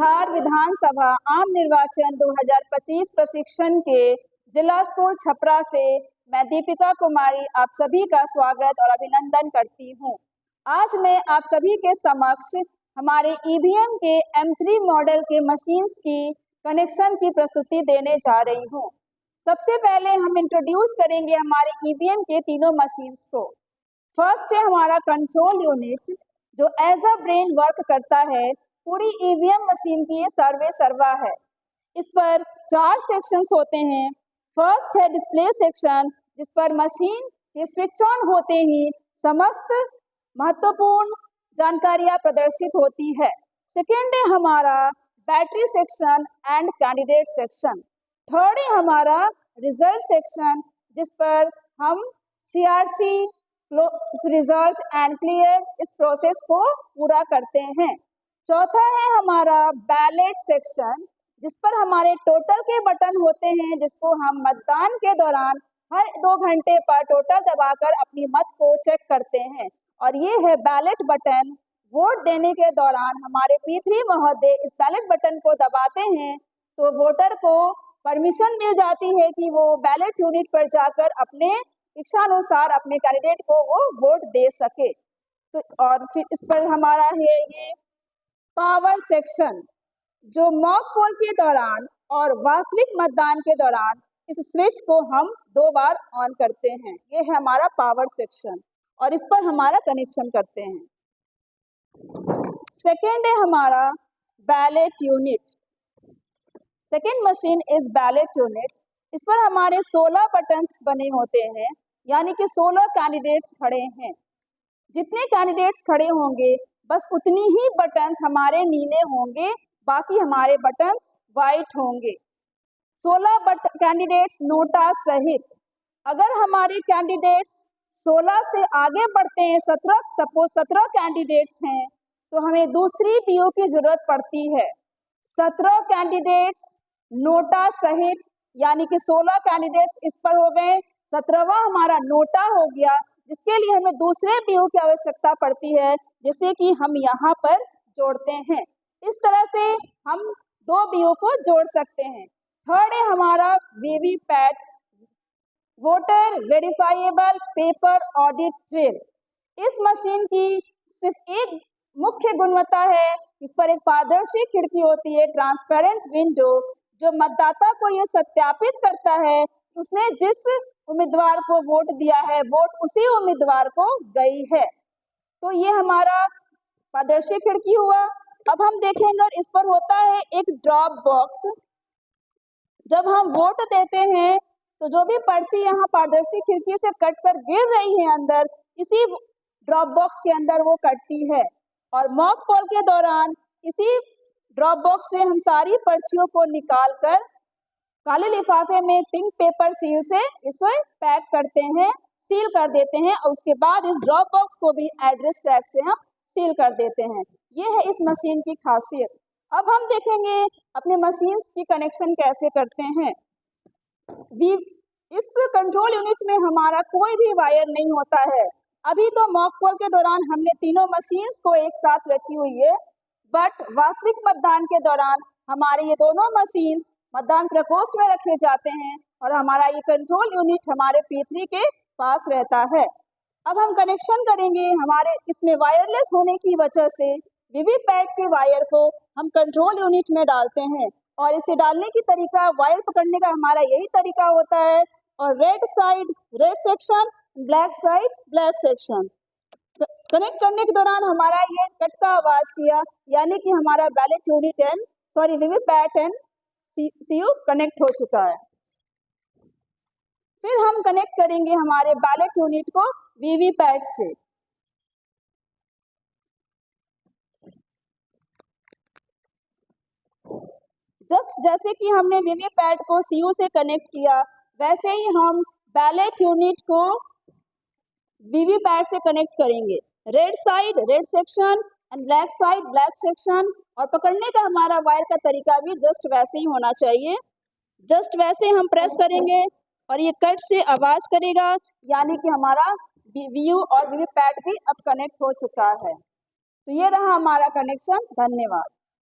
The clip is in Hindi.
बिहार विधानसभा आम निर्वाचन 2025 प्रशिक्षण के जिला स्कूल छपरा से मैं दीपिका कुमारी आप सभी का स्वागत और अभिनंदन करती हूं। आज मैं आप सभी के समक्ष हमारे ईवीएम के M3 मॉडल के मशीन्स की कनेक्शन की प्रस्तुति देने जा रही हूं। सबसे पहले हम इंट्रोड्यूस करेंगे हमारे ईवीएम के तीनों मशीन्स को। फर्स्ट है हमारा कंट्रोल यूनिट जो एज अ ब्रेन वर्क करता है। पूरी ईवीएम मशीन की ये सर्वा है। इस पर 4 सेक्शंस होते हैं। फर्स्ट है डिस्प्ले सेक्शन जिस पर मशीन के स्विच ऑन होते ही समस्त महत्वपूर्ण जानकारियां प्रदर्शित होती है। सेकेंड है हमारा battery section and candidate section. Third है हमारा रिजल्ट सेक्शन जिस पर हम CRC रिजल्ट एंड क्लियर इस प्रोसेस को पूरा करते हैं। चौथा है हमारा बैलेट सेक्शन जिस पर हमारे टोटल के बटन होते हैं जिसको हम मतदान के दौरान हर 2 घंटे पर टोटल दबाकर अपनी मत को चेक करते हैं। और ये है बैलेट बटन। वोट देने के दौरान हमारे P3 महोदय इस बैलेट बटन को दबाते हैं तो वोटर को परमिशन मिल जाती है कि वो बैलेट यूनिट पर जाकर अपने इच्छानुसार अपने कैंडिडेट को वो वोट दे सके। तो और फिर इस पर हमारा है ये पावर सेक्शन जो मॉक पोल के दौरान और वास्तविक मतदान के दौरान इस स्विच को हम 2 बार ऑन करते हैं। ये है हमारा पावर सेक्शन और इस पर हमारा कनेक्शन करते हैं। सेकेंड है हमारा ballot unit. Second machine is ballot unit. इस पर हमारे 16 बटन्स बने होते हैं यानी कि 16 कैंडिडेट्स खड़े हैं। जितने कैंडिडेट्स खड़े होंगे बस उतनी ही बटन्स हमारे नीले होंगे, बाकी हमारे बटन्स वाइट होंगे। 16 कैंडिडेट्स नोटा सहित। अगर हमारे कैंडिडेट्स 16 से आगे बढ़ते हैं, 17 कैंडिडेट्स हैं तो हमें दूसरी BO की जरूरत पड़ती है। 17 कैंडिडेट्स नोटा सहित यानी कि 16 कैंडिडेट्स इस पर हो गए, 17वां हमारा नोटा हो गया जिसके लिए हमें दूसरे BO की आवश्यकता पड़ती है जैसे कि हम यहाँ पर जोड़ते हैं। इस तरह से हम 2 BO को जोड़ सकते हैं। थर्ड है हमारा VVPAT voter verifiable paper audit trail. इस मशीन की सिर्फ एक मुख्य गुणवत्ता है, इस पर एक पारदर्शी खिड़की होती है, ट्रांसपेरेंट विंडो जो मतदाता को यह सत्यापित करता है उसने जिस उम्मीदवार को वोट दिया है वोट उसी उम्मीदवार को गई है। तो ये हमारा पारदर्शी खिड़की हुआ। अब हम देखेंगे इस पर होता है एक ड्रॉप बॉक्स। जब हम वोट देते हैं तो जो भी पर्ची यहाँ पारदर्शी खिड़की से कट कर गिर रही है अंदर, इसी ड्रॉप बॉक्स के अंदर वो कटती है। और मॉक पोल के दौरान इसी ड्रॉप बॉक्स से हम सारी पर्चियों को निकाल कर काले लिफाफे में पिंक पेपर सील से इसे पैक करते हैं, सील कर देते हैं और उसके बाद इस ड्रॉप बॉक्स को भी एड्रेस टैग से हम सील कर देते हैं। ये है इस मशीन की खासियत। अब हम देखेंगे अपने मशीन्स की कनेक्शन कैसे करते हैं। इस कंट्रोल यूनिट में हमारा कोई भी वायर नहीं होता है। अभी तो मॉक पोल के दौरान हमने तीनों मशीन्स को एक साथ रखी हुई है, बट वास्तविक मतदान के दौरान हमारे ये दोनों मशीन्स मतदान प्रकोष्ठ में रखे जाते हैं और हमारा ये कंट्रोल यूनिट हमारे P3 के पास रहता है। अब हम कनेक्शन करेंगे। हमारे इसमें वायरलेस होने की वजह से VVPAT के वायर को हम कंट्रोल यूनिट में डालते हैं और इसे डालने की तरीका, वायर पकड़ने का हमारा यही तरीका होता है। और red side red section, black side black section. Connect करने के दौरान हमारा ये कट का आवाज किया यानी कि हमारा ballot unit VVPAT and CU connect हो चुका है। फिर हम कनेक्ट करेंगे हमारे बैलेट यूनिट को VVPAT से। जस्ट जैसे कि हमने VVPAT को CU से कनेक्ट किया वैसे ही हम बैलेट यूनिट को VVPAT से कनेक्ट करेंगे। Red side red section and black side black section. और पकड़ने का हमारा वायर का तरीका भी जस्ट वैसे ही होना चाहिए। जस्ट वैसे हम प्रेस करेंगे और ये कट से आवाज करेगा यानी कि हमारा VU और VVPAT भी अब कनेक्ट हो चुका है। तो ये रहा हमारा कनेक्शन। धन्यवाद।